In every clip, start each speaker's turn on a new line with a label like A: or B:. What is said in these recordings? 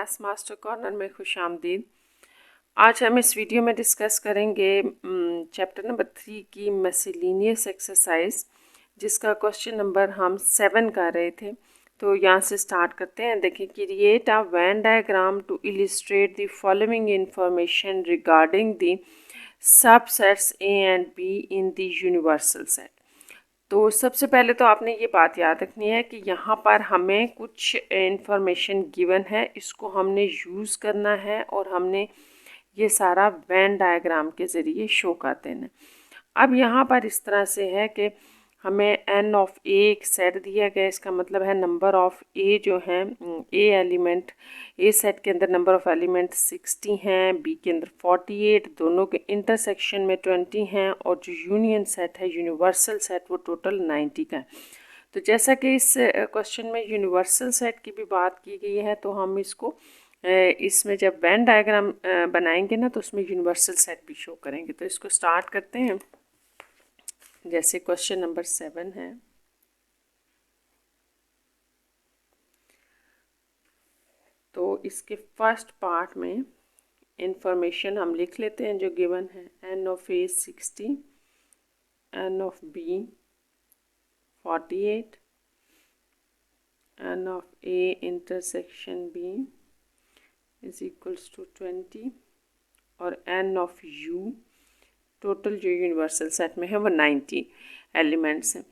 A: Maths master corner में खुशामदीद। आज हम इस वीडियो में डिस्कस करेंगे चैप्टर नंबर 3 की मिसलेनियस एक्सरसाइज, जिसका क्वेश्चन नंबर हम 7 कर रहे थे। तो यहाँ से स्टार्ट करते हैं। देखिए, create a Venn diagram to illustrate the following information regarding the subsets A and B in the universal set. तो सबसे पहले तो आपने ये बात याद रखनी है कि यहाँ पर हमें कुछ इंफॉर्मेशन गिवन है, इसको हमने यूज़ करना है और हमने ये सारा वेन डायग्राम के ज़रिए शो कर देना। अब यहाँ पर इस तरह से है कि हमें n ऑफ ए एक सेट दिया गया, इसका मतलब है नंबर ऑफ ए जो है ए एलिमेंट, ए सेट के अंदर नंबर ऑफ एलिमेंट 60 हैं, बी के अंदर 48, दोनों के इंटरसेक्शन में 20 हैं, और जो यूनियन सेट है, यूनिवर्सल सेट, वो टोटल 90 का है। तो जैसा कि इस क्वेश्चन में यूनिवर्सल सेट की भी बात की गई है, तो हम इसको इसमें जब वेन डायग्राम बनाएंगे ना, तो उसमें यूनिवर्सल सेट भी शो करेंगे। तो इसको स्टार्ट करते हैं। जैसे क्वेश्चन नंबर 7 है, तो इसके फर्स्ट पार्ट में इंफॉर्मेशन हम लिख लेते हैं जो गिवन है। n of A 60, n of B 48, n of A intersection B is equals to 20, और n ऑफ u टोटल जो यूनिवर्सल सेट में है वो 90 एलिमेंट्स हैं।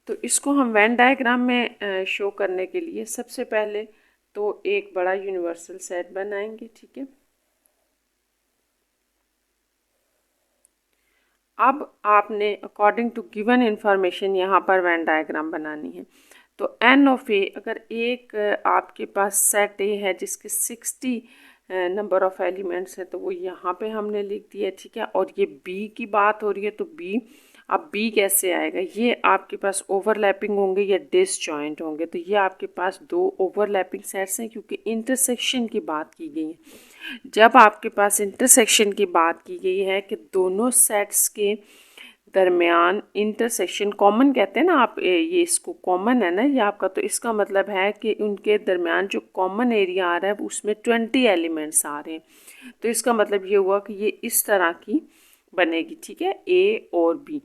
A: तो इसको हम वेन डायग्राम में शो करने के लिए सबसे पहले तो एक बड़ा यूनिवर्सल सेट बनाएंगे, ठीक है। अब आपने अकॉर्डिंग टू गिवन इंफॉर्मेशन यहाँ पर वेन डायग्राम बनानी है। तो n ऑफ ए, अगर एक आपके पास सेट ए है जिसके 60 नंबर ऑफ एलिमेंट्स है, तो वो यहाँ पे हमने लिख दिया, ठीक है। और ये बी की बात हो रही है, तो बी, अब बी कैसे आएगा? ये आपके पास ओवरलैपिंग होंगे या डिसजॉइंट होंगे। तो ये आपके पास दो ओवरलैपिंग सेट्स हैं, क्योंकि इंटरसेक्शन की बात की गई है। जब आपके पास इंटरसेक्शन की बात की गई है कि दोनों सेट्स के दरमियान इंटरसेक्शन, कॉमन कहते हैं ना आप, ये इसको कॉमन है ना ये आपका, तो इसका मतलब है कि उनके दरमियान जो कॉमन एरिया आ रहा है उसमें 20 एलिमेंट्स आ रहे हैं। तो इसका मतलब ये हुआ कि ये इस तरह की बनेगी, ठीक है, ए और बी।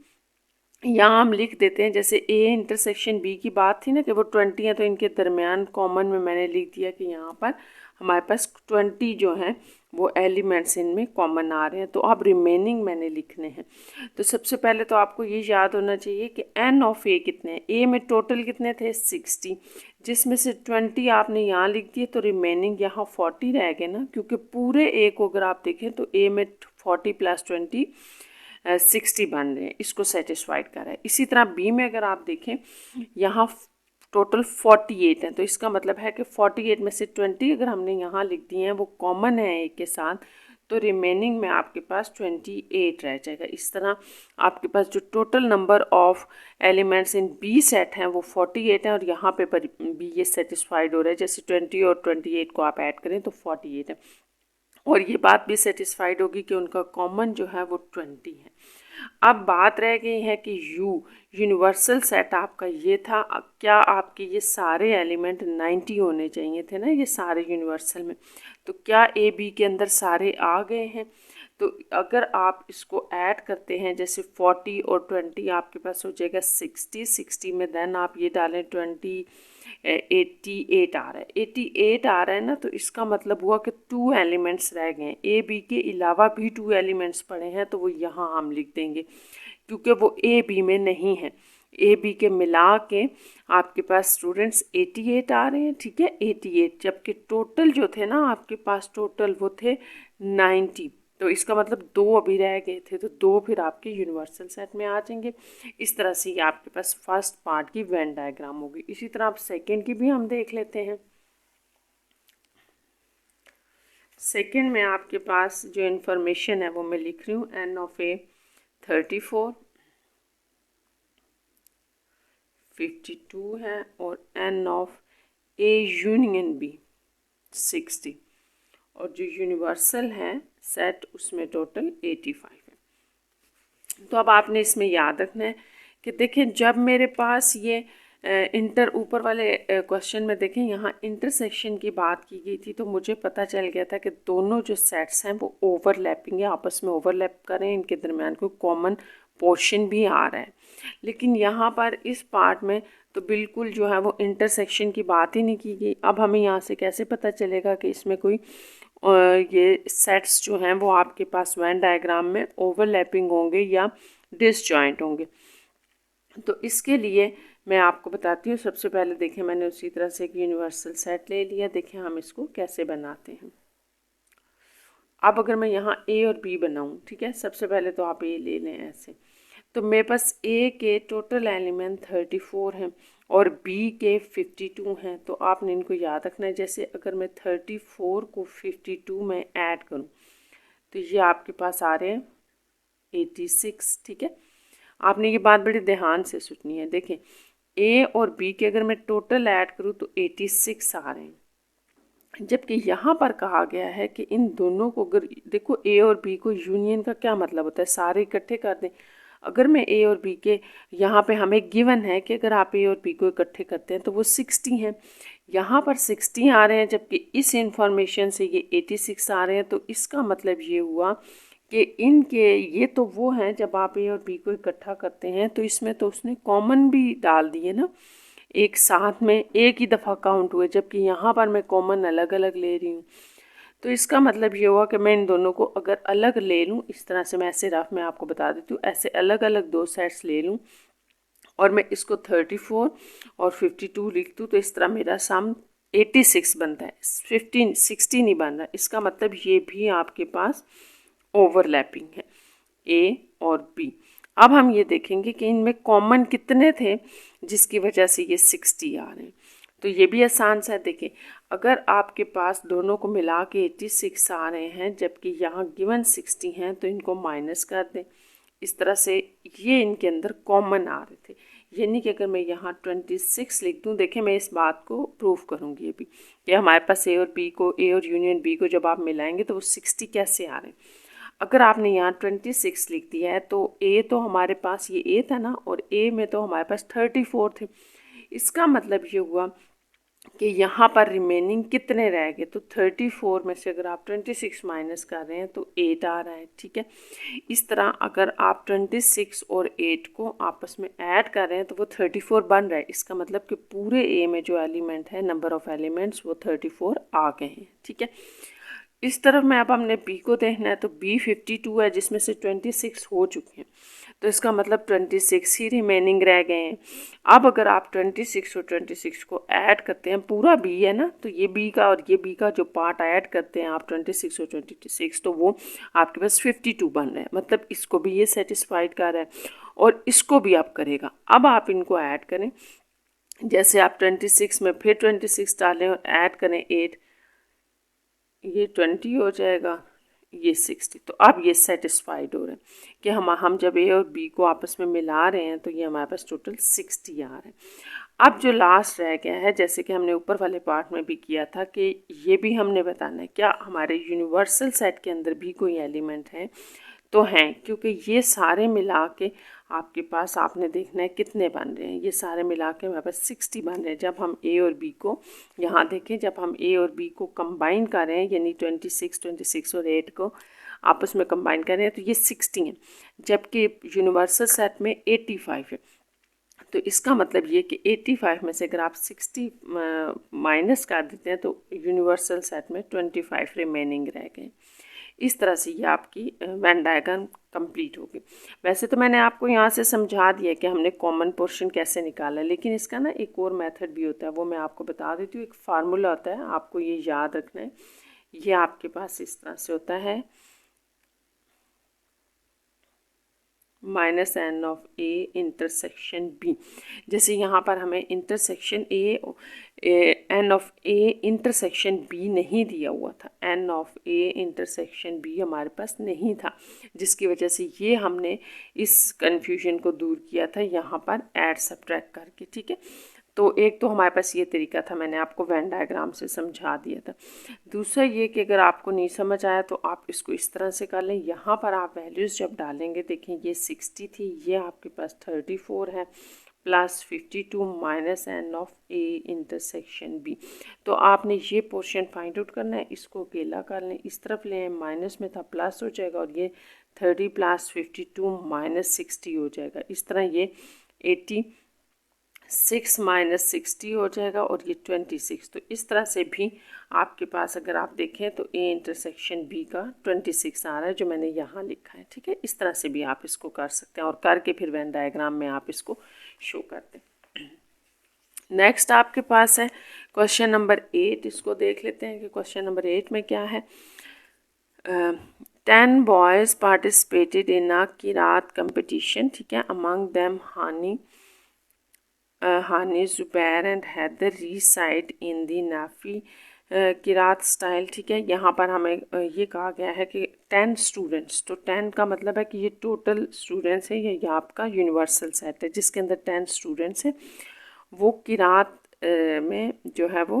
A: यहाँ हम लिख देते हैं, जैसे ए इंटरसेक्शन बी की बात थी ना कि वो 20 है, तो इनके दरमियान कॉमन में मैंने लिख दिया कि यहाँ पर हमारे पास 20 जो हैं वो एलिमेंट्स इनमें कॉमन आ रहे हैं। तो अब रिमेनिंग मैंने लिखने हैं। तो सबसे पहले तो आपको ये याद होना चाहिए कि एन ऑफ ए कितने हैं। ए में टोटल कितने थे? 60, जिसमें से 20 आपने यहाँ लिख दिए, तो रिमेनिंग यहाँ 40 रह गए ना, क्योंकि पूरे ए को अगर आप देखें तो ए में 40 + 20 60 बन रहे हैं, इसको सेटिस्फाइड कर रहा है। इसी तरह बी में अगर आप देखें, यहाँ टोटल 48 है, तो इसका मतलब है कि 48 में से 20 अगर हमने यहाँ लिख दिए हैं वो कॉमन है एक के साथ, तो रिमेनिंग में आपके पास 28 रह जाएगा। इस तरह आपके पास जो total number of elements in B set हैं वो 48 हैं, और यहाँ पे बी ये सेटिस्फाइड हो रहा है। जैसे 20 और 28 को आप ऐड करें तो 48 है, और ये बात भी सेटिस्फाइड होगी कि उनका कॉमन जो है वो 20 है। अब बात रह गई है कि यूनिवर्सल सेट आपका ये था। क्या आपके ये सारे एलिमेंट 90 होने चाहिए थे ना, ये सारे यूनिवर्सल में? तो क्या ए बी के अंदर सारे आ गए हैं? तो अगर आप इसको ऐड करते हैं, जैसे 40 और 20 आपके पास हो जाएगा 60 में देन आप ये डालें 20, 88 आ रहा है। 88 आ रहा है ना, तो इसका मतलब हुआ कि 2 एलिमेंट्स रह गए हैं। ए बी के अलावा भी 2 एलिमेंट्स पड़े हैं, तो वो यहाँ हम लिख देंगे, क्योंकि वो ए बी में नहीं है। ए बी के मिला के आपके पास स्टूडेंट्स 88 आ रहे हैं, ठीक है, 88, जबकि टोटल जो थे ना आपके पास, टोटल वो थे 90। तो इसका मतलब 2 अभी रह गए थे, तो 2 फिर आपके यूनिवर्सल सेट में आ जाएंगे। इस तरह से ये आपके पास फर्स्ट पार्ट की वेन डायग्राम होगी। इसी तरह आप सेकेंड की भी हम देख लेते हैं। सेकेंड में आपके पास जो इन्फॉर्मेशन है वो मैं लिख रही हूँ। एन ऑफ ए 34, 52 है, और n of A union B 60, और जो यूनिवर्सल है सेट उसमें टोटल 85 है। तो अब आपने इसमें याद रखना है कि देखिए, जब मेरे पास ये इंटर ऊपर वाले क्वेश्चन में देखें, यहाँ इंटरसेक्शन की बात की गई थी, तो मुझे पता चल गया था कि दोनों जो सेट्स हैं वो ओवरलैपिंग है, आपस में ओवरलैप करें, इनके दरमियान कोई कॉमन पोर्शन भी आ रहा है। लेकिन यहाँ पर इस पार्ट में तो बिल्कुल जो है वो इंटरसेक्शन की बात ही नहीं की गई। अब हमें यहाँ से कैसे पता चलेगा कि इसमें कोई ये सेट्स जो हैं वो आपके पास वेन डायग्राम में ओवरलैपिंग होंगे या डिसजॉइंट होंगे? तो इसके लिए मैं आपको बताती हूँ। सबसे पहले देखें, मैंने उसी तरह से एक यूनिवर्सल सेट ले लिया। देखें हम इसको कैसे बनाते हैं। अब अगर मैं यहाँ ए और बी बनाऊँ, ठीक है, सबसे पहले तो आप ए ले लें ऐसे। तो मेरे पास ए के टोटल एलिमेंट 34 हैं और बी के 52 हैं। तो आपने इनको याद रखना है। जैसे अगर मैं 34 को 52 में ऐड करूँ तो ये आपके पास आ रहे हैं 86, ठीक है। आपने ये बात बड़ी ध्यान से सुननी है। देखें, ए और बी के अगर मैं टोटल ऐड करूँ तो 86 आ रहे हैं, जबकि यहाँ पर कहा गया है कि इन दोनों को, अगर देखो ए और बी को यूनियन का क्या मतलब होता है, सारे इकट्ठे कर दें। अगर मैं ए और बी के, यहाँ पे हमें गिवन है कि अगर आप ए और बी को इकट्ठे करते हैं तो वो 60 हैं। यहाँ पर 60 आ रहे हैं, जबकि इस इंफॉर्मेशन से ये 86 आ रहे हैं। तो इसका मतलब ये हुआ कि इनके ये तो वो हैं, जब आप ए और बी को इकट्ठा करते हैं तो इसमें तो उसने कॉमन भी डाल दिए ना, एक साथ में एक ही दफ़ा काउंट हुए, जबकि यहाँ पर मैं कॉमन अलग अलग ले रही हूँ। तो इसका मतलब ये हुआ कि मैं इन दोनों को अगर अलग ले लूँ, इस तरह से मैं ऐसे रफ में आपको बता देती हूँ, ऐसे अलग अलग दो सेट्स ले लूँ और मैं इसको 34 और 52 लिख दूँ, तो इस तरह मेरा सम 86 बनता है, 60 नहीं बन रहा। इसका मतलब ये भी आपके पास ओवरलैपिंग है, ए और बी। अब हम ये देखेंगे कि इनमें कॉमन कितने थे जिसकी वजह से ये 60 आ रहे हैं। तो ये भी आसान सा है। देखें, अगर आपके पास दोनों को मिला के 86 आ रहे हैं, जबकि यहाँ गिवन 60 हैं, तो इनको माइनस कर दें। इस तरह से ये इनके अंदर कॉमन आ रहे थे। यानी कि अगर मैं यहाँ 26 लिख दूँ, देखें मैं इस बात को प्रूव करूँगी अभी कि हमारे पास ए और बी को, ए और यूनियन बी को जब आप मिलाएंगे तो वो 60 कैसे आ रहे हैं। अगर आपने यहाँ 26 लिख दिया है तो ए तो हमारे पास ये ए था ना, और ए में तो हमारे पास 34 थे। इसका मतलब ये हुआ कि यहाँ पर रिमेनिंग कितने रह गए, तो 34 में से अगर आप 26 माइनस कर रहे हैं तो 8 आ रहा है, ठीक है। इस तरह अगर आप 26 और 8 को आपस में ऐड कर रहे हैं तो वो 34 बन रहा है। इसका मतलब कि पूरे ए में जो एलिमेंट है, नंबर ऑफ एलिमेंट्स, वो 34 आ गए हैं, ठीक है। इस तरफ में अब हमने बी को देखना है, तो बी 52 है जिसमें से 26 हो चुके हैं, तो इसका मतलब 26 ही रिमेनिंग रह गए हैं। अब अगर आप 26 और 26 को ऐड करते हैं, पूरा बी है ना, तो ये बी का और ये बी का जो पार्ट ऐड करते हैं आप 26 और 26, तो वो आपके पास 52 बन रहे हैं। मतलब इसको भी ये सेटिस्फाइड कर रहा है और इसको भी आप करेगा। अब आप इनको ऐड करें, जैसे आप 26 में फिर 26 डालें और ऐड करें 8, ये 20 हो जाएगा, ये 60। तो अब ये सेटिस्फाइड हो रहे हैं कि हम जब ए और बी को आपस में मिला रहे हैं तो ये हमारे पास टोटल 60 आ रहे हैं। अब जो लास्ट रह गया है, जैसे कि हमने ऊपर वाले पार्ट में भी किया था, कि ये भी हमने बताना है क्या हमारे यूनिवर्सल सेट के अंदर भी कोई एलिमेंट है, तो हैं, क्योंकि ये सारे मिला के आपके पास आपने देखना है कितने बन रहे हैं। ये सारे मिला के हमारे पास 60 बन रहे हैं। जब हम ए और बी को यहाँ देखें, जब हम ए और बी को कंबाइन कर रहे हैं, यानी 26 और 8 को आपस में कंबाइन कर रहे हैं, तो ये 60 हैं, जबकि यूनिवर्सल सेट में 85 है। तो इसका मतलब ये कि 85 में से अगर आप 60 माइनस कर देते हैं तो यूनिवर्सल सेट में 25 रिमेनिंग रह गए। इस तरह से ये आपकी वेन डायग्राम कंप्लीट होगी। वैसे तो मैंने आपको यहाँ से समझा दिया कि हमने कॉमन पोर्शन कैसे निकाला है, लेकिन इसका ना एक और मेथड भी होता है, वो मैं आपको बता देती हूँ। एक फार्मूला होता है, आपको ये याद रखना है। ये आपके पास इस तरह से होता है, minus n of A intersection B. जैसे यहाँ पर हमें intersection n of A intersection B नहीं दिया हुआ था, n of A intersection B हमारे पास नहीं था, जिसकी वजह से ये हमने इस कन्फ्यूजन को दूर किया था यहाँ पर ऐड सब्ट्रैक्ट करके, ठीक है। तो एक तो हमारे पास ये तरीका था, मैंने आपको वेन डायग्राम से समझा दिया था। दूसरा ये कि अगर आपको नहीं समझ आया तो आप इसको इस तरह से कर लें। यहाँ पर आप वैल्यूज़ जब डालेंगे, देखें ये 60 थी, ये आपके पास 34 है, plus 52 minus n of A intersection B. तो आपने ये पोर्शन फाइंड आउट करना है, इसको अकेला कर लें, इस तरफ लें, माइनस में था प्लस हो जाएगा और ये 30 प्लस 52 माइनस 60 हो जाएगा। इस तरह ये 86 माइनस 60 हो जाएगा और ये 26। तो इस तरह से भी आपके पास अगर आप देखें तो ए इंटरसेक्शन बी का 26 आ रहा है जो मैंने यहाँ लिखा है। ठीक है, इस तरह से भी आप इसको कर सकते हैं और करके फिर वेन डायग्राम में आप इसको शो करते हैं। नेक्स्ट आपके पास है क्वेश्चन नंबर 8। इसको देख लेते हैं कि क्वेश्चन नंबर 8 में क्या है। 10 boys participated in a Kirat competition. ठीक है, among them Hani Zubair and Haider reside in the Nafi किरात स्टाइल। ठीक है, यहाँ पर हमें ये कहा गया है कि 10 स्टूडेंट्स, तो 10 का मतलब है कि ये टोटल स्टूडेंट्स है, ये आपका यूनिवर्सल सेट है जिसके अंदर 10 स्टूडेंट्स हैं। वो किरात में जो है वो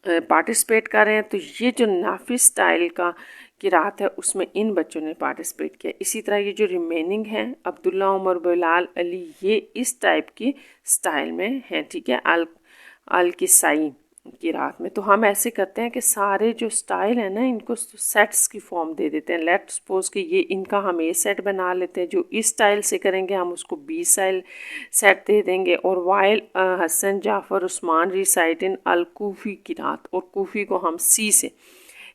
A: पार्टिसिपेट कर रहे हैं। तो ये जो नाफी स्टाइल का किरात है उसमें इन बच्चों ने पार्टिसिपेट किया। इसी तरह ये जो रिमेनिंग है अब्दुल्ला, उमर, बिलाल, अली, ये इस टाइप की स्टाइल में हैं। ठीक है, अल किसाई किरात में। तो हम ऐसे करते हैं कि सारे जो स्टाइल है ना इनको सेट्स की फॉर्म दे देते हैं। लेट सपोज कि ये इनका हम ए सेट बना लेते हैं, जो इस स्टाइल से करेंगे हम उसको बी स्टाइल सेट दे देंगे। और while Hasan, Jafar, Usman reside in al Kufi किरात, और कूफ़ी को हम सी से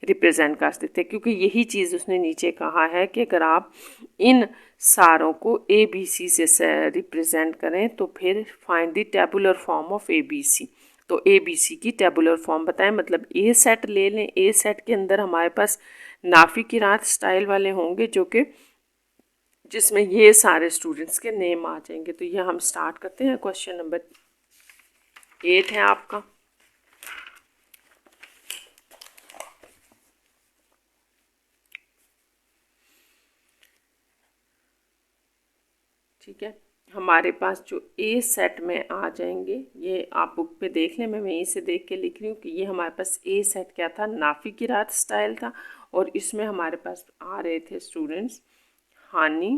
A: रिप्रेजेंट कर देते हैं क्योंकि यही चीज़ उसने नीचे कहा है कि अगर आप इन सारों को ए बी सी से रिप्रेजेंट करें तो फिर find the tabular form of A B C. तो ए बी सी की टेबुलर फॉर्म बताएं, मतलब ए सेट ले लें। ए सेट के अंदर हमारे पास नाफी किरात स्टाइल वाले होंगे जो कि जिसमें ये सारे स्टूडेंट्स के नेम आ जाएंगे। तो ये हम स्टार्ट करते हैं। क्वेश्चन नंबर 8 है आपका। ठीक है, हमारे पास जो ए सेट में आ जाएंगे, ये आप बुक पे देख लें, मैं वहीं से देख के लिख रही हूँ कि ये हमारे पास ए सेट क्या था, नाफी किरात स्टाइल था। और इसमें हमारे पास आ रहे थे स्टूडेंट्स हानी,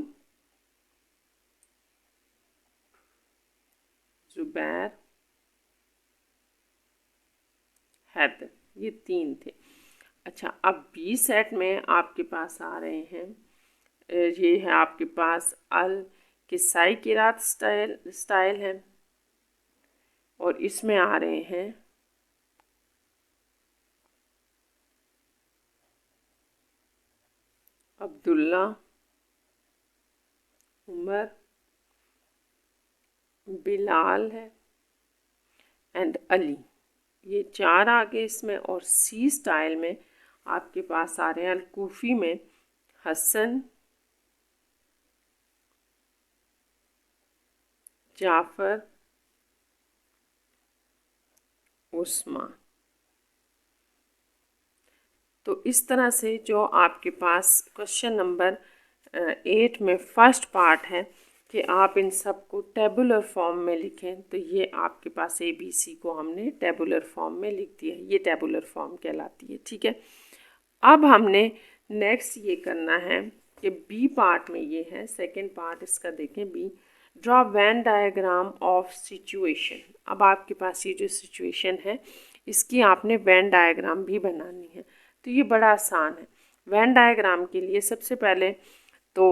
A: जुबैर, हैदर, ये 3 थे। अच्छा, अब बी सेट में आपके पास आ रहे हैं, ये है आपके पास अल किसाई किरात स्टाइल है और इसमें आ रहे हैं अब्दुल्ला, उमर, बिलाल है एंड अली, ये 4 आगे इसमें। और सी स्टाइल में आपके पास आ रहे हैं अलकूफ़ी में हसन, जाफ़र, उस्मान। तो इस तरह से जो आपके पास क्वेश्चन नंबर 8 में फर्स्ट पार्ट है कि आप इन सब को टेबुलर फॉर्म में लिखें। तो ये आपके पास ए बी सी को हमने टेबुलर फॉर्म में लिख दिया, ये टेबुलर फॉर्म कहलाती है। ठीक है, अब हमने नेक्स्ट ये करना है कि बी पार्ट में ये है, सेकंड पार्ट इसका देखें B, draw Venn diagram of situation. अब आपके पास ये जो सिचुएशन है इसकी आपने वेन डायग्राम भी बनानी है। तो ये बड़ा आसान है। वेन डायग्राम के लिए सबसे पहले तो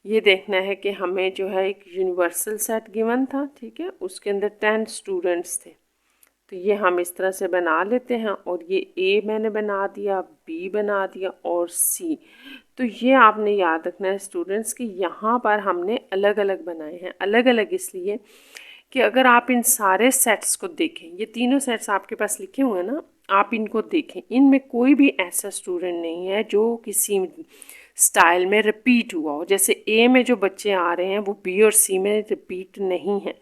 A: ये देखना है कि हमें जो है एक यूनिवर्सल सेट गिवन था। ठीक है, उसके अंदर 10 स्टूडेंट्स थे। तो ये हम इस तरह से बना लेते हैं और ये ए मैंने बना दिया, बी बना दिया और सी। तो ये आपने याद रखना है स्टूडेंट्स कि यहाँ पर हमने अलग अलग बनाए हैं। अलग अलग इसलिए कि अगर आप इन सारे सेट्स को देखें, ये तीनों सेट्स आपके पास लिखे हुए हैं ना, आप इनको देखें, इनमें कोई भी ऐसा स्टूडेंट नहीं है जो किसी स्टाइल में रिपीट हुआ हो। जैसे ए में जो बच्चे आ रहे हैं वो बी और सी में रिपीट नहीं है।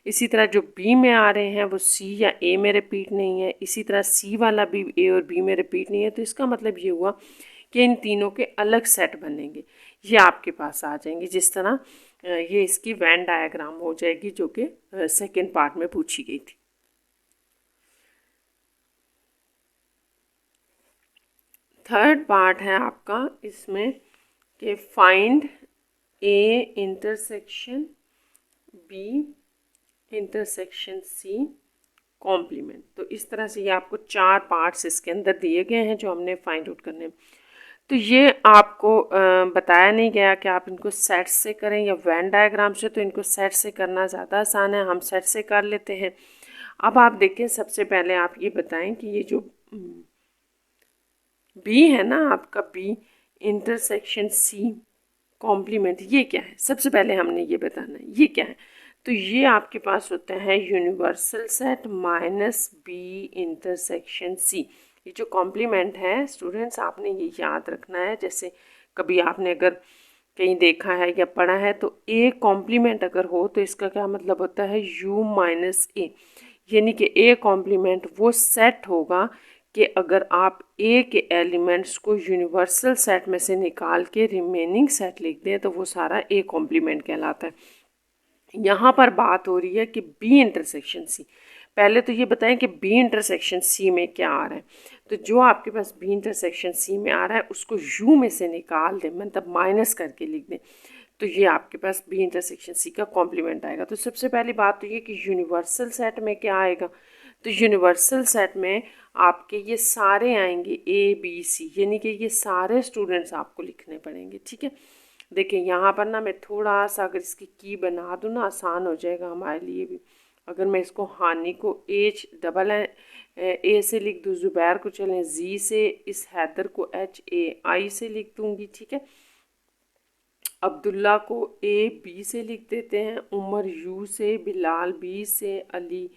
A: इसी तरह जो बी में आ रहे हैं वो सी या ए में रिपीट नहीं है। इसी तरह सी वाला भी ए और बी में रिपीट नहीं है। तो इसका मतलब ये हुआ कि इन तीनों के अलग सेट बनेंगे, ये आपके पास आ जाएंगे। जिस तरह ये इसकी वेन डायग्राम हो जाएगी जो कि सेकेंड पार्ट में पूछी गई थी। थर्ड पार्ट है आपका इसमें कि find A intersection B intersection C complement. तो इस तरह से ये आपको 4 पार्ट्स इसके अंदर दिए गए हैं जो हमने फाइंड आउट करने हैं। तो ये आपको बताया नहीं गया कि आप इनको सेट से करें या वेन डायग्राम से, तो इनको सेट से करना ज़्यादा आसान है, हम सेट से कर लेते हैं। अब आप देखें, सबसे पहले आप ये बताएं कि ये जो बी है ना आपका, बी इंटरसेक्शन सी कॉम्प्लीमेंट, ये क्या है? सबसे पहले हमने ये बताना है ये क्या है। तो ये आपके पास होता है universal set minus B intersection C. ये जो कॉम्प्लीमेंट है स्टूडेंट्स, आपने ये याद रखना है। जैसे कभी आपने अगर कहीं देखा है या पढ़ा है, तो ए कॉम्प्लीमेंट अगर हो तो इसका क्या मतलब होता है, यू माइनस ए। यानी कि ए कॉम्प्लीमेंट वो सेट होगा कि अगर आप ए के एलिमेंट्स को यूनिवर्सल सेट में से निकाल के रिमेनिंग सेट लिख दें तो वो सारा ए कॉम्प्लीमेंट कहलाता है। यहाँ पर बात हो रही है कि बी इंटरसेक्शन सी। पहले तो ये बताएं कि बी इंटरसेक्शन सी में क्या आ रहा है। तो जो आपके पास बी इंटरसेक्शन सी में आ रहा है उसको यू में से निकाल दें, मतलब माइनस करके लिख दें, तो ये आपके पास बी इंटरसेक्शन सी का कॉम्प्लीमेंट आएगा। तो सबसे पहली बात तो ये कि यूनिवर्सल सेट में क्या आएगा। तो यूनिवर्सल सेट में आपके ये सारे आएंगे ए बी सी, यानी कि ये सारे स्टूडेंट्स आपको लिखने पड़ेंगे। ठीक है, देखिए यहाँ पर ना मैं थोड़ा सा अगर इसकी की बना दूँ ना, आसान हो जाएगा हमारे लिए भी। अगर मैं इसको हानि को एच डबल ए से लिख दूँ, ज़ुबैर को चलें जी से, इस हैदर को एच ए आई से लिख दूँगी। ठीक है, अब्दुल्ला को ए बी से लिख देते हैं, उमर यू से, बिलाल बी से, अली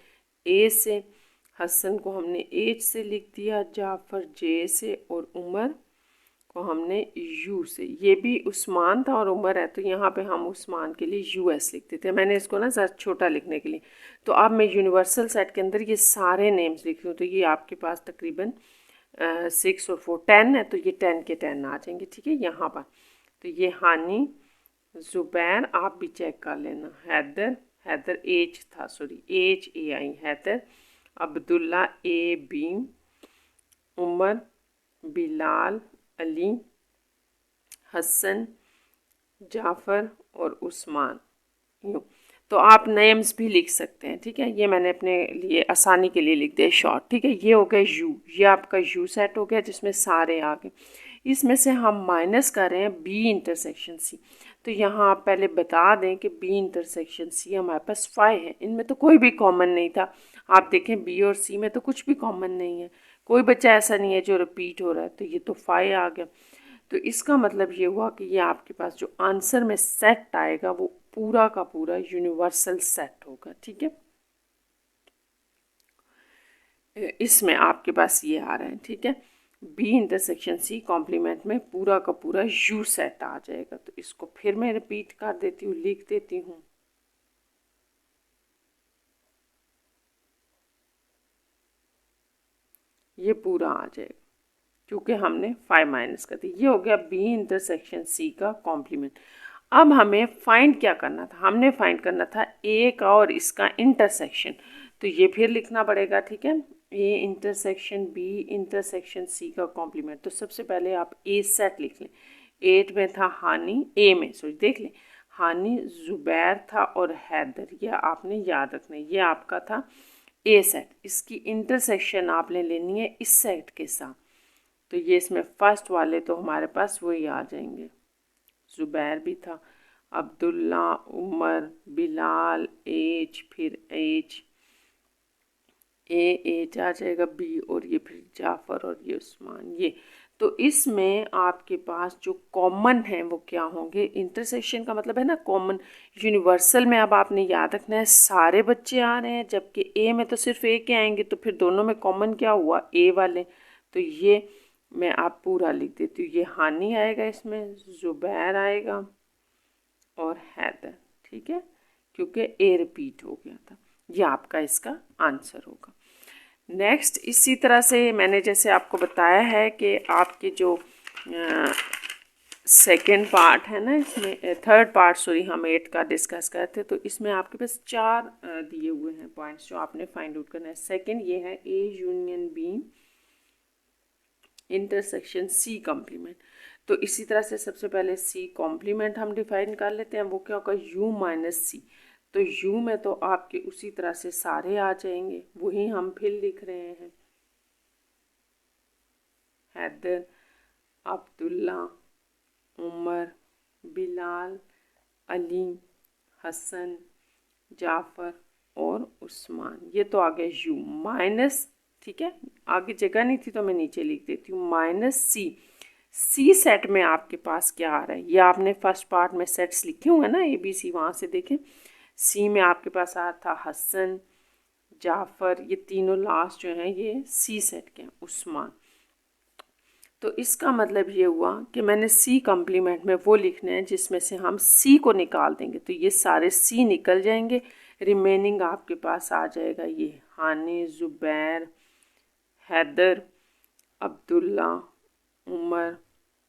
A: ए से, हसन को हमने एच से लिख दिया, जाफ़र जे से और उमर को हमने यू से। ये भी उस्मान था और उमर है, तो यहाँ पे हम उस्मान के लिए यू एस लिख देते हैं। मैंने इसको ना ज़रा छोटा लिखने के लिए। तो अब मैं यूनिवर्सल सेट के अंदर ये सारे नेम्स लिख रही हूँ, तो ये आपके पास तकरीबन 6 और 4 10 है, तो ये 10 के 10 आ जाएंगे। ठीक है, यहाँ पर तो ये हानी, ज़ुबैर आप भी चेक कर लेना, हैदर, हैदर एच था, sorry H A I Haidar, Abdullah A B, Umar, Bilal, Ali, Hasan, Jafar और उस्मान, यूँ। तो आप नेम्स भी लिख सकते हैं। ठीक है, ये मैंने अपने लिए आसानी के लिए लिख दिया शॉर्ट। ठीक है, ये हो गया यू, ये आपका यू सेट हो गया जिसमें सारे आ गए। इसमें से हम माइनस कर रहे हैं बी इंटरसेक्शन सी। तो यहाँ आप पहले बता दें कि बी इंटरसेक्शन सी हमारे पास 5 है, इनमें तो कोई भी कॉमन नहीं था। आप देखें बी और सी में तो कुछ भी कॉमन नहीं है, कोई बच्चा ऐसा नहीं है जो रिपीट हो रहा है, तो ये तो 5 आ गया। तो इसका मतलब ये हुआ कि ये आपके पास जो आंसर में सेट आएगा वो पूरा का पूरा यूनिवर्सल सेट होगा। ठीक है, इसमें आपके पास ये आ रहा है। ठीक है, बी इंटरसेक्शन सी कॉम्प्लीमेंट में पूरा का पूरा यू सेट आ जाएगा। तो इसको फिर मैं रिपीट कर देती हूँ, लिख देती हूँ। ये पूरा आ जाएगा क्योंकि हमने 5 माइनस कर दी। ये हो गया बी इंटरसेक्शन सी का कॉम्प्लीमेंट। अब हमें फाइंड क्या करना था, हमने फाइंड करना था ए का और इसका इंटरसेक्शन। तो ये फिर लिखना पड़ेगा। ठीक है, A intersection B intersection C का कॉम्प्लीमेंट। तो सबसे पहले आप ए सेट लिख लें। 8 में था हानि, ए में सॉरी देख लें, हानि, ज़ुबैर था और हैदर, यह आपने याद रखना है, ये आपका था ए सेट। इसकी इंटरसेक्शन आपने लेनी है इस सेट के साथ। तो ये इसमें फर्स्ट वाले तो हमारे पास वही आ जाएंगे, ज़ुबैर भी था, अब्दुल्ला, उमर, बिलाल, एच, फिर एच एच आ जाएगा बी, और ये फिर जाफ़र और ये उस्मान, ये। तो इसमें आपके पास जो कॉमन है वो क्या होंगे, इंटरसेक्शन का मतलब है ना कॉमन। यूनिवर्सल में अब आपने याद रखना है सारे बच्चे आ रहे हैं, जबकि ए में तो सिर्फ ए के आएंगे, तो फिर दोनों में कॉमन क्या हुआ, ए वाले। तो ये मैं आप पूरा लिख देती हूँ, ये हानि आएगा, इसमें ज़ुबैर आएगा और हैदर। ठीक है, क्योंकि ए रिपीट हो गया था। ये आपका इसका आंसर होगा। नेक्स्ट इसी तरह से मैंने जैसे आपको बताया है कि आपके जो सेकेंड पार्ट है ना, इसमें थर्ड पार्ट सॉरी हम 8 का डिस्कस करते, तो इसमें आपके पास 4 दिए हुए हैं पॉइंट्स जो आपने फाइंड आउट करना है। सेकेंड ये है A union B intersection C complement. तो इसी तरह से सबसे पहले सी कॉम्प्लीमेंट हम डिफाइन कर लेते हैं। वो क्या होगा, यू माइनस सी। तो यू में तो आपके उसी तरह से सारे आ जाएंगे, वही हम फिर लिख रहे हैं। हैदर, अब्दुल्ला, उमर, बिलाल, अली, हसन, जाफ़र और उस्मान। ये तो आ गया यू माइनस, ठीक है, आगे जगह नहीं थी तो मैं नीचे लिख देती हूँ, माइनस सी। सी सेट में आपके पास क्या आ रहा है, ये आपने फर्स्ट पार्ट में सेट्स लिखे हुए हैं ना, ए बी सी, वहाँ से देखें। सी में आपके पास आया था हसन, जाफ़र, ये तीनों लास्ट जो हैं ये सी सेट के हैं, उस्मान। तो इसका मतलब ये हुआ कि मैंने सी कम्प्लीमेंट में वो लिखने हैं जिसमें से हम सी को निकाल देंगे, तो ये सारे सी निकल जाएंगे। रिमेनिंग आपके पास आ जाएगा ये हानि, ज़ुबैर, हैदर, अब्दुल्ला, उमर,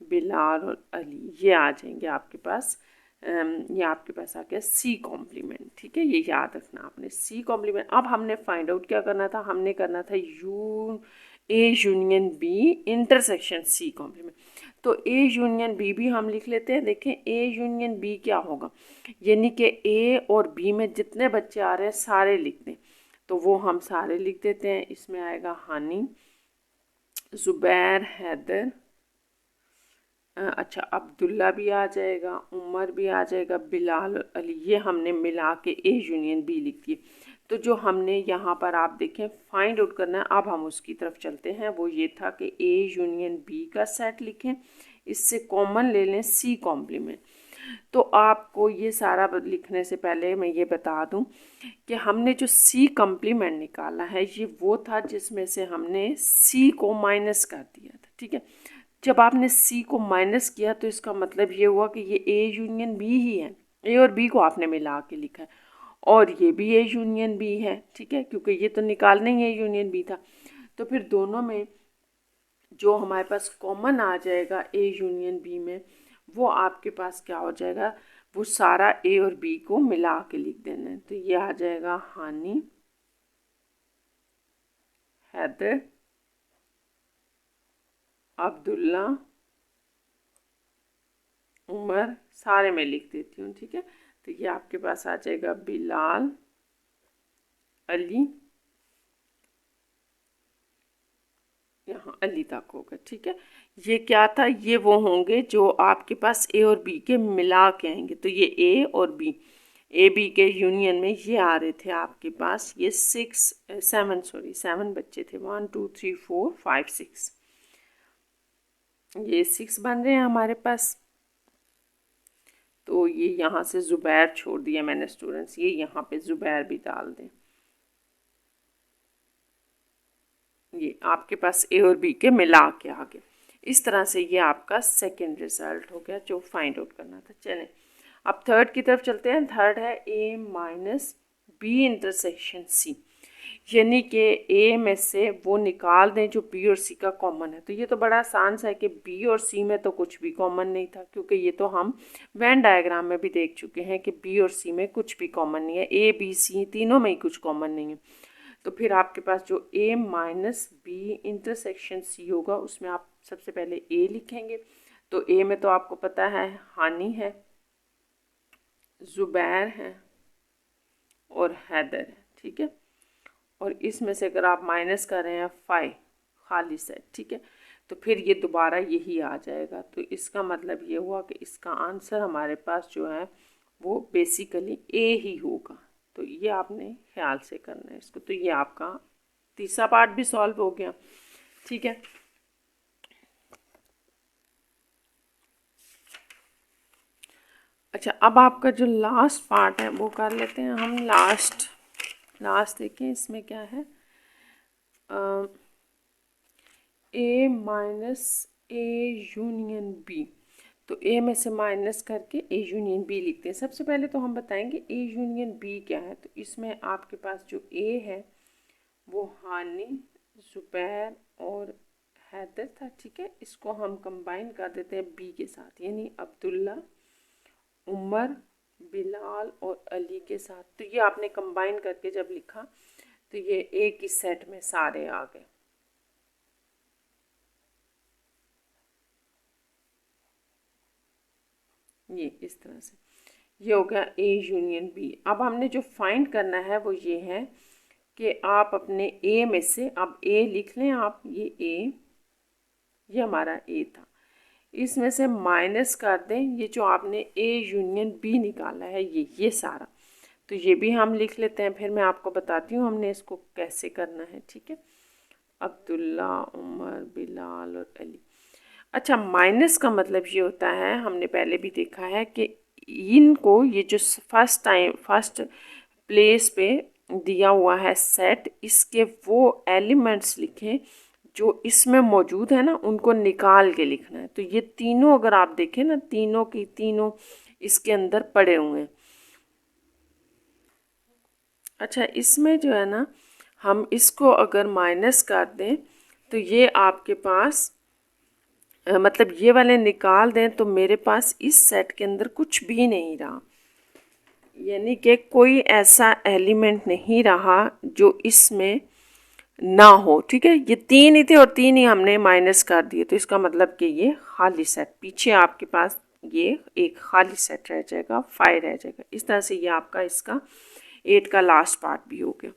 A: बिलाल और अली, ये आ जाएंगे आपके पास। ये आपके पास आ गया सी कॉम्प्लीमेंट, ठीक है, ये याद रखना आपने, सी कॉम्प्लीमेंट। अब हमने फाइंड आउट क्या करना था, हमने करना था U A union B intersection C complement. तो ए यूनियन बी भी हम लिख लेते हैं। देखें ए यूनियन बी क्या होगा, यानी कि ए और बी में जितने बच्चे आ रहे हैं सारे लिख दें, तो वो हम सारे लिख देते हैं। इसमें आएगा हानि, ज़ुबैर, हैदर, अच्छा अब्दुल्ला भी आ जाएगा, उमर भी आ जाएगा, बिलाल और अली, ये हमने मिला के ए यूनियन बी लिख दिए। तो जो हमने यहाँ पर आप देखें फाइंड आउट करना है, अब हम उसकी तरफ चलते हैं। वो ये था कि ए यूनियन बी का सेट लिखें, इससे कॉमन ले लें सी कॉम्प्लीमेंट। तो आपको ये सारा लिखने से पहले मैं ये बता दूं कि हमने जो सी कॉम्प्लीमेंट निकाला है ये वो था जिसमें से हमने सी को माइनस कर दिया था, ठीक है। जब आपने सी को माइनस किया तो इसका मतलब ये हुआ कि ये ए यूनियन बी ही है, ए और बी को आपने मिला के लिखा है, और ये भी ए यूनियन बी है, ठीक है, क्योंकि ये तो निकालना ही ए यूनियन बी था। तो फिर दोनों में जो हमारे पास कॉमन आ जाएगा ए यूनियन बी में, वो आपके पास क्या हो जाएगा, वो सारा ए और बी को मिला के लिख देना है। तो ये आ जाएगा हानि, हैदर, अब्दुल्ला, उमर, सारे में लिख देती हूँ, ठीक है। तो ये आपके पास आ जाएगा बिलाल, अली, यहाँ अली तक होगा, ठीक है। ये क्या था, ये वो होंगे जो आपके पास ए और बी के मिला के आएंगे। तो ये ए और बी, ए बी के यूनियन में ये आ रहे थे आपके पास, ये 7 बच्चे थे, 1 2 3 4 5 6, ये 6 बन रहे हैं हमारे पास। तो ये यहाँ से ज़ुबैर छोड़ दिया मैंने स्टूडेंट्स, ये यहाँ पे ज़ुबैर भी डाल दें। ये आपके पास ए और बी के मिला के आ गए। इस तरह से ये आपका सेकंड रिजल्ट हो गया जो फाइंड आउट करना था। चलें अब थर्ड की तरफ चलते हैं। थर्ड है ए माइनस बी इंटरसेक्शन सी, यानी कि ए में से वो निकाल दें जो बी और सी का कॉमन है। तो ये तो बड़ा आसान सा है कि बी और सी में तो कुछ भी कॉमन नहीं था, क्योंकि ये तो हम वेन डायग्राम में भी देख चुके हैं कि बी और सी में कुछ भी कॉमन नहीं है, ए बी सी तीनों में ही कुछ कॉमन नहीं है। तो फिर आपके पास जो ए माइनस बी इंटरसेक्शन सी होगा उसमें आप सबसे पहले ए लिखेंगे। तो ए में तो आपको पता है हानि है, ज़ुबैर है और हैदर है, ठीक है। और इसमें से अगर आप माइनस कर रहे हैं 5 खाली सेट, ठीक है, तो फिर ये दोबारा यही आ जाएगा। तो इसका मतलब ये हुआ कि इसका आंसर हमारे पास जो है वो बेसिकली ए ही होगा। तो ये आपने ख्याल से करना है इसको। तो ये आपका तीसरा पार्ट भी सॉल्व हो गया, ठीक है। अच्छा अब आपका जो लास्ट पार्ट है वो कर लेते हैं हम। लास्ट देखें इसमें क्या है, ए माइनस ए यूनियन बी। तो ए में से माइनस करके ए यूनियन बी लिखते हैं। सबसे पहले तो हम बताएंगे ए यूनियन बी क्या है। तो इसमें आपके पास जो ए है वो हानि, ज़ुबैर और हैदर था, ठीक है। इसको हम कंबाइन कर देते हैं बी के साथ, यानी अब्दुल्ला, उमर, बिलाल और अली के साथ। तो ये आपने कंबाइन करके जब लिखा तो ये एक ही सेट में सारे आ गए। ये इस तरह से, ये हो गया ए यूनियन बी। अब हमने जो फाइंड करना है वो ये है कि आप अपने ए में से, अब ए लिख लें आप, ये हमारा ए था, इसमें से माइनस कर दें ये जो आपने ए यूनियन बी निकाला है, ये सारा, तो ये भी हम लिख लेते हैं, फिर मैं आपको बताती हूँ हमने इसको कैसे करना है। ठीक है, अब्दुल्ला, उमर, बिलाल और अली। अच्छा, माइनस का मतलब ये होता है, हमने पहले भी देखा है कि इनको, ये जो फर्स्ट प्लेस पे दिया हुआ है सेट, इसके वो एलिमेंट्स लिखें जो इसमें मौजूद है ना, उनको निकाल के लिखना है। तो ये तीनों अगर आप देखें ना, तीनों की तीनों इसके अंदर पड़े हुए हैं। अच्छा, इसमें जो है ना, हम इसको अगर माइनस कर दें तो ये आपके पास मतलब ये वाले निकाल दें तो मेरे पास इस सेट के अंदर कुछ भी नहीं रहा, यानी कि कोई ऐसा एलिमेंट नहीं रहा जो इसमें ना हो। ठीक है, ये तीन ही थे और तीन ही हमने माइनस कर दिए, तो इसका मतलब कि ये खाली सेट, पीछे आपके पास ये एक खाली सेट रह जाएगा, 5 रह जाएगा। इस तरह से ये आपका इसका 8 का लास्ट पार्ट भी हो गया।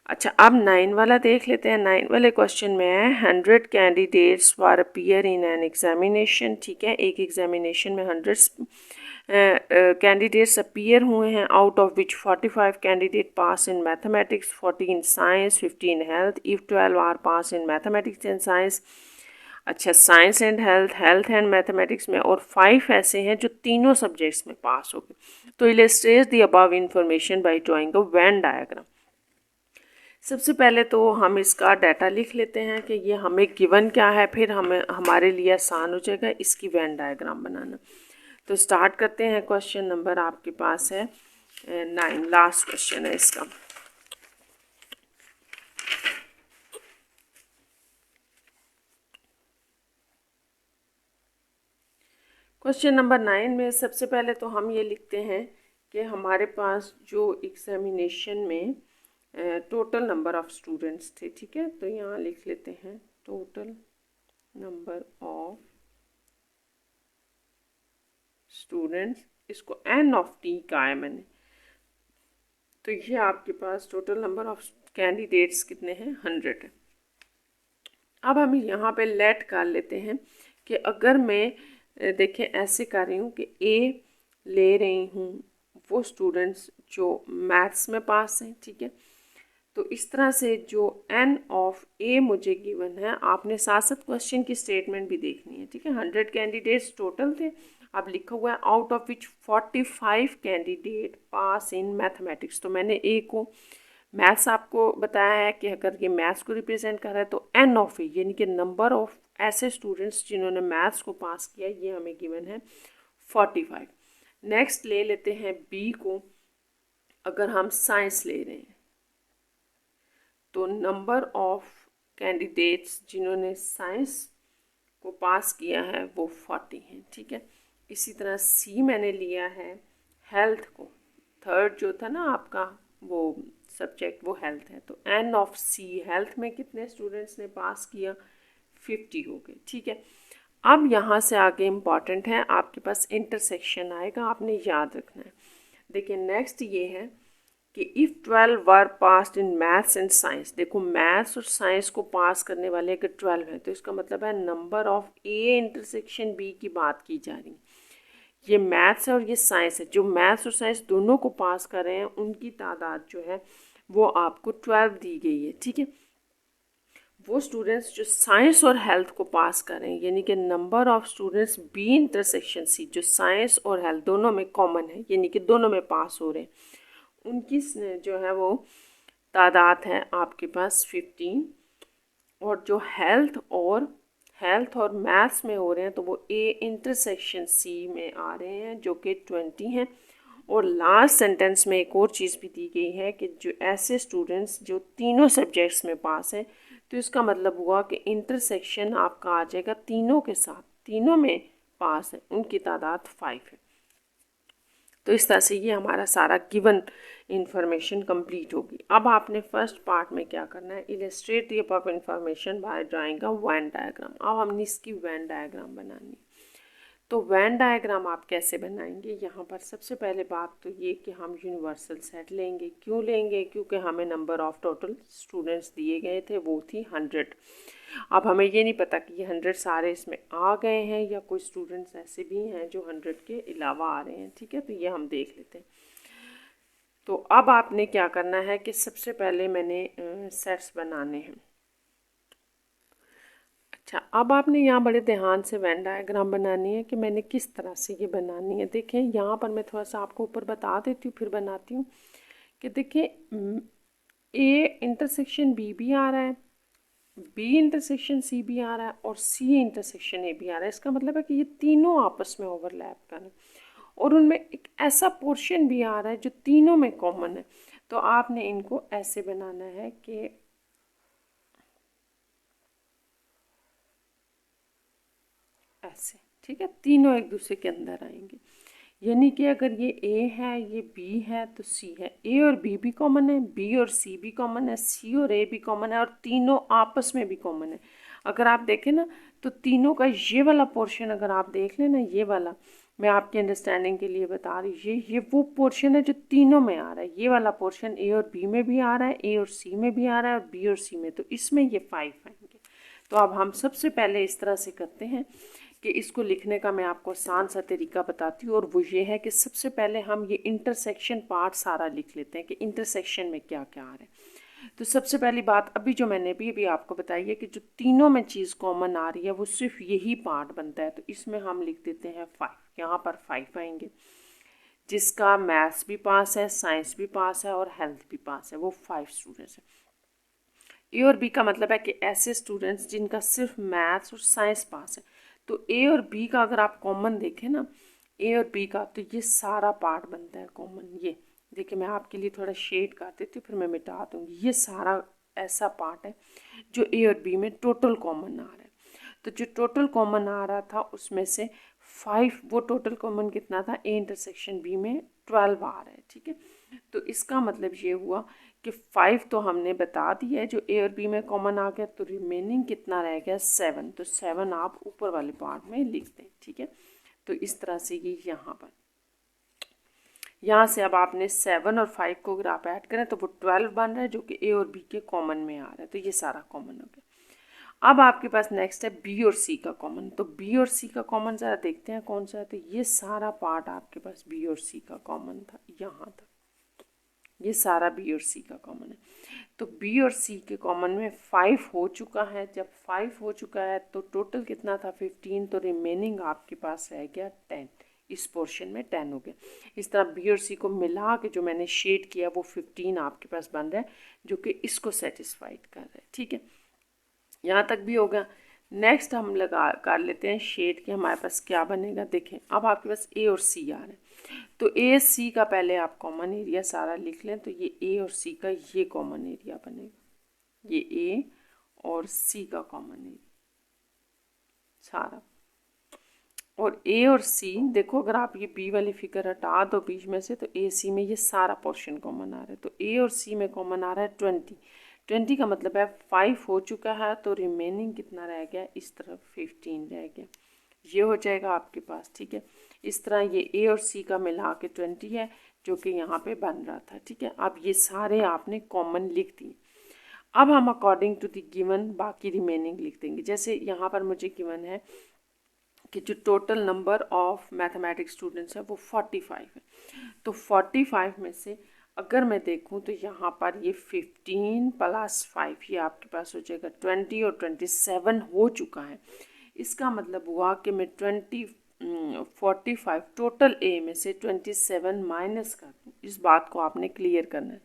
A: अच्छा, अब 9 वाला देख लेते हैं। 9 वाले क्वेश्चन में है 100 candidates were appear in an examination. ठीक है, एक एग्जामिनेशन में 100 कैंडिडेट्स अपीयर हुए हैं, out of which 45 candidate pass in mathematics, 40 in science, 50 in health. If 12 are pass in mathematics and science, अच्छा science and health, health and mathematics में, और 5 ऐसे हैं जो तीनों सब्जेक्ट्स में पास हो गए। तो illustrate the above information by drawing a Venn diagram. सबसे पहले तो हम इसका डाटा लिख लेते हैं कि ये हमें गिवन क्या है, फिर हमें हमारे लिए आसान हो जाएगा इसकी वेन डायग्राम बनाना। तो स्टार्ट करते हैं। क्वेश्चन नंबर आपके पास है 9, लास्ट क्वेश्चन है इसका। क्वेश्चन नंबर 9 में सबसे पहले तो हम ये लिखते हैं कि हमारे पास जो एग्जामिनेशन में टोटल नंबर ऑफ स्टूडेंट्स थे। ठीक है, तो यहाँ लिख लेते हैं टोटल नंबर ऑफ स्टूडेंट्स, इसको एन ऑफ टी का है मैंने, तो ये आपके पास टोटल नंबर ऑफ कैंडिडेट्स कितने हैं, 100 है। अब हम यहाँ पे लेट कर लेते हैं कि अगर मैं देखें ऐसे कर रही हूँ कि ए ले रही हूँ वो स्टूडेंट्स जो मैथ्स में पास हैं। ठीक है, तो इस तरह से जो एन ऑफ ए मुझे गिवन है, आपने साथ साथ क्वेश्चन की स्टेटमेंट भी देखनी है। ठीक है, 100 कैंडिडेट्स टोटल थे, अब लिखा हुआ है out of which 45 candidate pass in mathematics. तो मैंने ए को मैथ्स आपको बताया है कि अगर ये मैथ्स को रिप्रेजेंट कर रहा है तो एन ऑफ ए यानी कि नंबर ऑफ ऐसे स्टूडेंट्स जिन्होंने मैथ्स को पास किया, ये हमें गिवन है 45। नेक्स्ट ले लेते हैं बी को। अगर हम साइंस ले रहे हैं तो नंबर ऑफ कैंडिडेट्स जिन्होंने साइंस को पास किया है वो 40 हैं। ठीक है, इसी तरह सी मैंने लिया है हेल्थ को, थर्ड जो था ना आपका वो सब्जेक्ट वो हेल्थ है, तो एन ऑफ सी हेल्थ में कितने स्टूडेंट्स ने पास किया, 50 हो गए। ठीक है, अब यहाँ से आगे इम्पॉर्टेंट है, आपके पास इंटरसेक्शन आएगा, आपने याद रखना है। देखिए नेक्स्ट ये है कि if 12 were passed in maths and science, देखो मैथ्स और साइंस को पास करने वाले अगर 12 है तो इसका मतलब है number of A intersection B की बात की जा रही है। ये मैथ्स है और ये साइंस है, जो मैथ्स और साइंस दोनों को पास कर रहे हैं उनकी तादाद जो है वो आपको 12 दी गई है। ठीक है, वो स्टूडेंट्स जो साइंस और हेल्थ को पास कर रहे हैं, यानी कि number of students B intersection C, जो साइंस और हेल्थ दोनों में कॉमन है यानी कि दोनों में पास हो रहे हैं, उनकी जो है वो तादाद है आपके पास 15। और जो हेल्थ और मैथ्स में हो रहे हैं तो वो ए इंटरसेक्शन सी में आ रहे हैं जो कि 20 हैं। और लास्ट सेंटेंस में एक और चीज़ भी दी गई है कि जो ऐसे स्टूडेंट्स जो तीनों सब्जेक्ट्स में पास हैं, तो इसका मतलब हुआ कि इंटरसेक्शन आपका आ जाएगा तीनों के साथ, तीनों में पास है उनकी तादाद 5 है। तो इस तरह से ये हमारा सारा गिवन इंफॉर्मेशन कंप्लीट होगी। अब आपने फर्स्ट पार्ट में क्या करना है, illustrate the above information by drawing a Venn diagram. अब हमने इसकी वेन डायग्राम बनानी है। तो वेन डायग्राम आप कैसे बनाएंगे, यहाँ पर सबसे पहले बात तो ये कि हम यूनिवर्सल सेट लेंगे। क्यों लेंगे? क्योंकि हमें नंबर ऑफ़ टोटल स्टूडेंट्स दिए गए थे, वो थी 100। अब हमें ये नहीं पता कि ये 100 सारे इसमें आ गए हैं या कोई स्टूडेंट्स ऐसे भी हैं जो 100 के अलावा आ रहे हैं, ठीक है। तो ये हम देख लेते हैं। तो अब आपने क्या करना है कि सबसे पहले मैंने सेट्स बनाने हैं। अच्छा, अब आपने यहाँ बड़े ध्यान से वेन डायग्राम बनानी है कि मैंने किस तरह से ये बनानी है। देखें यहाँ पर मैं थोड़ा सा आपको ऊपर बता देती हूँ, फिर बनाती हूँ कि देखें ए इंटरसेक्शन बी भी आ रहा है, बी इंटरसेक्शन सी भी आ रहा है और सी इंटरसेक्शन ए भी आ रहा है। इसका मतलब है कि ये तीनों आपस में ओवरलैप कर रहे हैं और उनमें एक ऐसा पोर्शन भी आ रहा है जो तीनों में कॉमन है। तो आपने इनको ऐसे बनाना है कि ऐसे, ठीक है, तीनों एक दूसरे के अंदर आएंगे। यानी कि अगर ये ए है, ये बी है, तो सी है। ए और बी भी कॉमन है, बी और सी भी कॉमन है, सी और ए भी कॉमन है और तीनों आपस में भी कॉमन है। अगर आप देखें ना तो तीनों का ये वाला पोर्शन अगर आप देख लें ना, ये वाला मैं आपके अंडरस्टैंडिंग के लिए बता रही हूँ, ये वो पोर्शन है जो तीनों में आ रहा है। ये वाला पोर्शन ए और बी में भी आ रहा है, ए और सी में भी आ रहा है और बी और सी में, तो इसमें ये 5 आएंगे। तो अब हम सबसे पहले इस तरह से करते हैं कि इसको लिखने का मैं आपको आसान सा तरीका बताती हूँ, और वो ये है कि सबसे पहले हम ये इंटरसेक्शन पार्ट सारा लिख लेते हैं कि इंटरसेक्शन में क्या क्या आ रहा है। तो सबसे पहली बात अभी जो मैंने भी आपको बताई है कि जो तीनों में चीज़ कॉमन आ रही है वो सिर्फ यही पार्ट बनता है। तो इसमें हम लिख देते हैं 5, यहाँ पर 5 आएंगे। जिसका मैथ्स भी पास है, साइंस भी पास है और हेल्थ भी पास है, वो 5 स्टूडेंट्स हैं। ए और बी का मतलब है कि ऐसे स्टूडेंट्स जिनका सिर्फ मैथ्स और साइंस पास है। तो ए और बी का अगर आप कॉमन देखें ना, ए और बी का, तो ये सारा पार्ट बनता है कॉमन। ये देखिए मैं आपके लिए थोड़ा शेड कर देती हूँ, फिर मैं मिटा दूँगी। ये सारा ऐसा पार्ट है जो ए और बी में टोटल कॉमन आ रहा है। तो जो टोटल कॉमन आ रहा था उसमें से 5, वो टोटल कॉमन कितना था, ए इंटरसेक्शन बी में 12 आ रहा है, ठीक है। तो इसका मतलब ये हुआ कि 5 तो हमने बता दिया है जो ए और बी में कॉमन आ गया, तो रिमेनिंग कितना रह गया, 7। तो 7 आप ऊपर वाले पार्ट में लिख दें, ठीक है। तो इस तरह से ये यहाँ पर, यहाँ से अब आपने 7 और 5 को अगर आप ऐड करें तो वो 12 बन रहा है जो कि ए और बी के कॉमन में आ रहा है। तो ये सारा कॉमन हो गया। अब आपके पास नेक्स्ट है बी और सी का कॉमन। तो बी और सी का कॉमन ज़रा देखते हैं कौन सा है। तो ये सारा पार्ट आपके पास बी और सी का कॉमन था, यहाँ तक ये सारा बी और सी का कॉमन है। तो बी और सी के कॉमन में 5 हो चुका है। जब 5 हो चुका है तो टोटल कितना था, 15। तो रिमेनिंग आपके पास रह गया 10। इस पोर्शन में 10 हो गया। इस तरह बी और सी को मिला के जो मैंने शेड किया वो 15 आपके पास बन रहा है जो कि इसको सेटिस्फाइड कर रहा है, ठीक है। यहाँ तक भी हो गया। नेक्स्ट हम लगा कर लेते हैं शेड कि हमारे पास क्या बनेगा। देखें अब आपके पास ए और सी आ रहा है, तो ए सी का पहले आप कॉमन एरिया सारा लिख लें। तो ये ए और सी का ये कॉमन एरिया बनेगा, ये ए और सी का कॉमन एरिया सारा। और ए और सी देखो, अगर आप ये बी वाली फिगर हटा दो बीच में से, तो ए सी में ये सारा पोर्शन कॉमन आ रहा है। तो ए और सी में कॉमन आ रहा है 20। 20 का मतलब है 5 हो चुका है, तो रिमेनिंग कितना रह गया, इस तरफ 15 रह गया। ये हो जाएगा आपके पास, ठीक है। इस तरह ये ए और सी का मिला के 20 है जो कि यहाँ पे बन रहा था, ठीक है। अब ये सारे आपने कॉमन लिख दिए। अब हम अकॉर्डिंग टू द गिवन बाकी रिमेनिंग लिख देंगे। जैसे यहाँ पर मुझे गिवन है कि जो total number of mathematics students है वो 45 है। तो 45 में से अगर मैं देखूं तो यहाँ पर ये 15 + 5 ये आपके पास हो जाएगा 20 और 27 हो चुका है। इसका मतलब हुआ कि मैं 45 टोटल ए में से 27 माइनस कर दूँ। इस बात को आपने क्लियर करना है।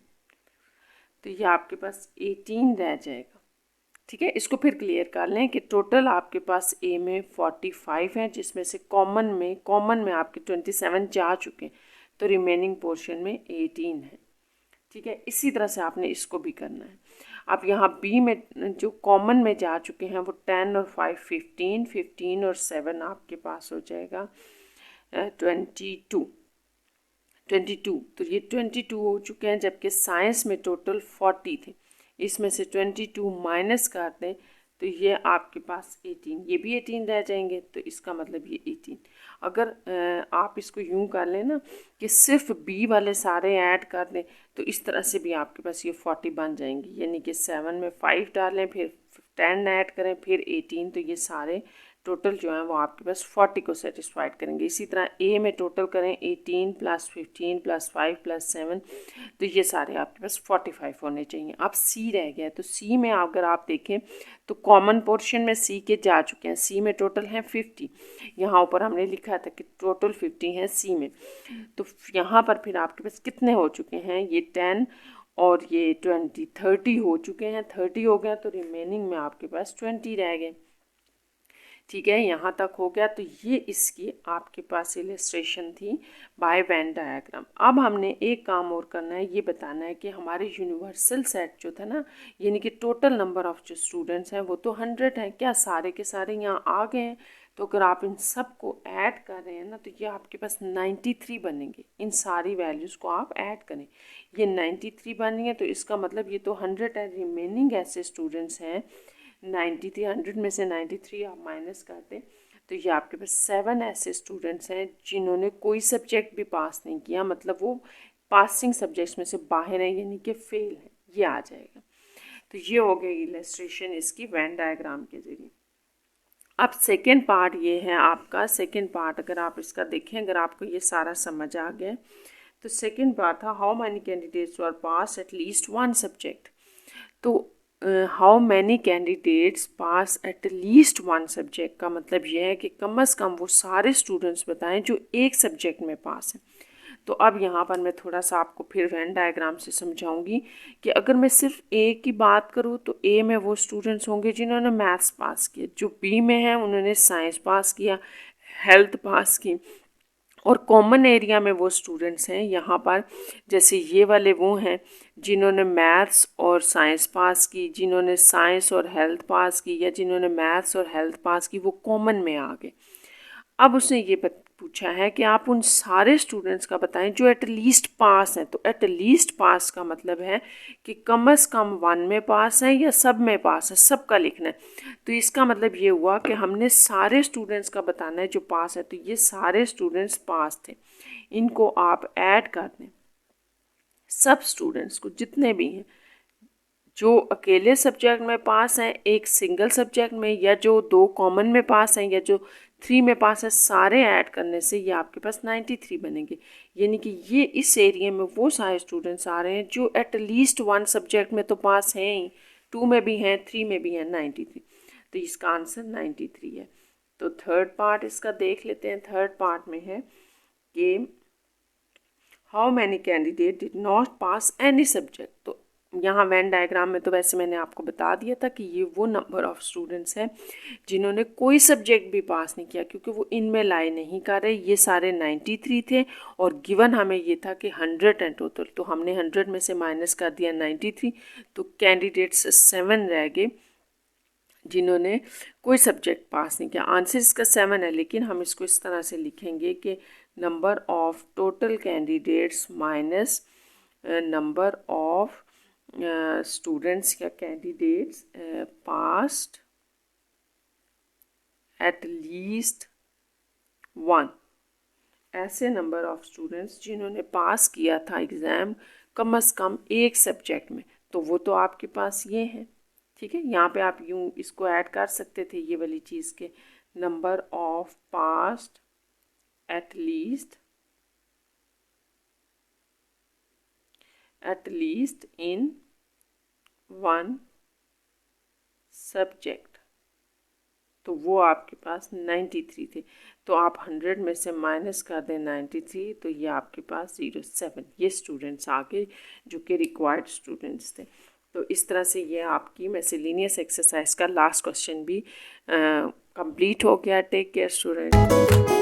A: तो ये आपके पास 18 रह जाएगा, ठीक है। इसको फिर क्लियर कर लें कि टोटल आपके पास ए में 45 हैं, जिसमें से कॉमन में आपके 27 जा चुके हैं, तो रिमेनिंग पोर्शन में 18 है, ठीक है। इसी तरह से आपने इसको भी करना है। अब यहाँ बी में जो कॉमन में जा चुके हैं वो 10 और 5 15, 15 और 7 आपके पास हो जाएगा 22। तो ये 22 हो चुके हैं, जबकि साइंस में टोटल 40 थे। इसमें से 22 माइनस कर दें तो ये आपके पास 18, ये भी 18 रह जाएंगे, तो इसका मतलब ये 18। अगर आप इसको यूं कर लें ना कि सिर्फ बी वाले सारे ऐड कर दें, तो इस तरह से भी आपके पास ये 40 बन जाएंगी। यानी कि 7 में 5 डालें, फिर 10 ऐड करें, फिर 18, तो ये सारे टोटल जो है वो आपके पास 40 को सेटिस्फाइड करेंगे। इसी तरह ए में टोटल करें 18 + 15 + 5 + 7, तो ये सारे आपके पास 45 होने चाहिए। अब सी रह गया, तो सी में अगर आप देखें तो कॉमन पोर्शन में सी के जा चुके हैं। सी में टोटल हैं 50, यहाँ ऊपर हमने लिखा था कि टोटल 50 हैं सी में। तो यहाँ पर फिर आपके पास कितने हो चुके हैं, ये 10 और ये 20, 30 हो चुके हैं। 30 हो गया तो रिमेनिंग में आपके पास 20 रह गए। ठीक है, यहाँ तक हो गया। तो ये इसकी आपके पास इलस्ट्रेशन थी बाय वेन डायग्राम। अब हमने एक काम और करना है, ये बताना है कि हमारे यूनिवर्सल सेट जो था ना, यानी कि टोटल नंबर ऑफ जो स्टूडेंट्स हैं वो तो 100 हैं, क्या सारे के सारे यहाँ आ गए हैं? तो अगर आप इन सब को ऐड कर रहे हैं ना, तो ये आपके पास 93 बनेंगे। इन सारी वैल्यूज़ को आप ऐड करें, ये 93 बनेंगे। तो इसका मतलब ये तो 100 है, रिमेनिंग ऐसे स्टूडेंट्स हैं 93, 100 में से 93 आप माइनस कर दें, तो ये आपके पास 7 ऐसे स्टूडेंट्स हैं जिन्होंने कोई सब्जेक्ट भी पास नहीं किया, मतलब वो पासिंग सब्जेक्ट्स में से बाहर हैं, यानी कि फेल है, ये आ जाएगा। तो ये हो गई इलस्ट्रेशन इसकी वेन डायग्राम के ज़रिए। अब सेकेंड पार्ट ये है आपका, सेकेंड पार्ट अगर आप इसका देखें, अगर आपको ये सारा समझ आ गया, तो सेकेंड पार्ट था how many candidates were pass at least one subject. तो how many candidates pass at least one subject का मतलब यह है कि कम से कम वो सारे स्टूडेंट्स बताएं जो एक सब्जेक्ट में पास हैं। तो अब यहाँ पर मैं थोड़ा सा आपको फिर वेन डायग्राम से समझाऊंगी कि अगर मैं सिर्फ ए की बात करूँ तो ए में वो स्टूडेंट्स होंगे जिन्होंने मैथ्स पास किया, जो बी में है उन्होंने साइंस पास किया, हेल्थ पास की, और कॉमन एरिया में वो स्टूडेंट्स हैं यहाँ पर, जैसे ये वाले वो हैं जिन्होंने मैथ्स और साइंस पास की, जिन्होंने साइंस और हेल्थ पास की, या जिन्होंने मैथ्स और हेल्थ पास की, वो कॉमन में आ गए। अब उसने ये पूछा है कि आप उन सारे स्टूडेंट्स का बताएं जो एट लीस्ट पास हैं। तो एट लीस्ट पास का मतलब है कि कम से कम 1 में पास है या सब में पास है, सबका लिखना है। तो इसका मतलब ये हुआ कि हमने सारे स्टूडेंट्स का बताना है जो पास है। तो ये सारे स्टूडेंट्स पास थे, इनको आप ऐड कर दें, सब स्टूडेंट्स को जितने भी हैं, जो अकेले सब्जेक्ट में पास हैं एक सिंगल सब्जेक्ट में, या जो 2 कॉमन में पास हैं, या जो 3 में पास है, सारे ऐड करने से ये आपके पास 93 बनेंगे। यानी कि ये इस एरिया में वो सारे स्टूडेंट्स आ रहे हैं जो एट लीस्ट वन सब्जेक्ट में तो पास हैं ही, 2 में भी हैं, 3 में भी हैं, 93। तो इसका आंसर 93 है। तो थर्ड पार्ट इसका देख लेते हैं। थर्ड पार्ट में है कि how many candidate did not pass any subject. तो यहाँ वेन डायग्राम में तो वैसे मैंने आपको बता दिया था कि ये वो नंबर ऑफ़ स्टूडेंट्स हैं जिन्होंने कोई सब्जेक्ट भी पास नहीं किया, क्योंकि वो इनमें लाई नहीं कर रहे। ये सारे 93 थे और गिवन हमें ये था कि 100 हैं टोटल, तो हमने 100 में से माइनस कर दिया 93, तो कैंडिडेट्स 7 रह गए जिन्होंने कोई सब्जेक्ट पास नहीं किया। आंसर इसका 7 है, लेकिन हम इसको इस तरह से लिखेंगे कि number of total candidates minus number of students या कैंडिडेट्स पास्ड एट लीस्ट 1। ऐसे नंबर ऑफ स्टूडेंट्स जिन्होंने पास किया था एग्ज़ाम कम से कम एक सब्जेक्ट में, तो वो तो आपके पास ये हैं। ठीक है, यहाँ पे आप यूँ इसको ऐड कर सकते थे, ये वाली चीज़ के number of passed at least in 1 subject, तो वो आपके पास 93 थे। तो आप 100 में से माइनस कर दें 93, तो ये आपके पास 07 ये स्टूडेंट्स आ गए जो कि रिक्वायर्ड स्टूडेंट्स थे। तो इस तरह से ये आपकी मिसलेनियस एक्सरसाइज का लास्ट क्वेश्चन भी कंप्लीट हो गया। Take care student.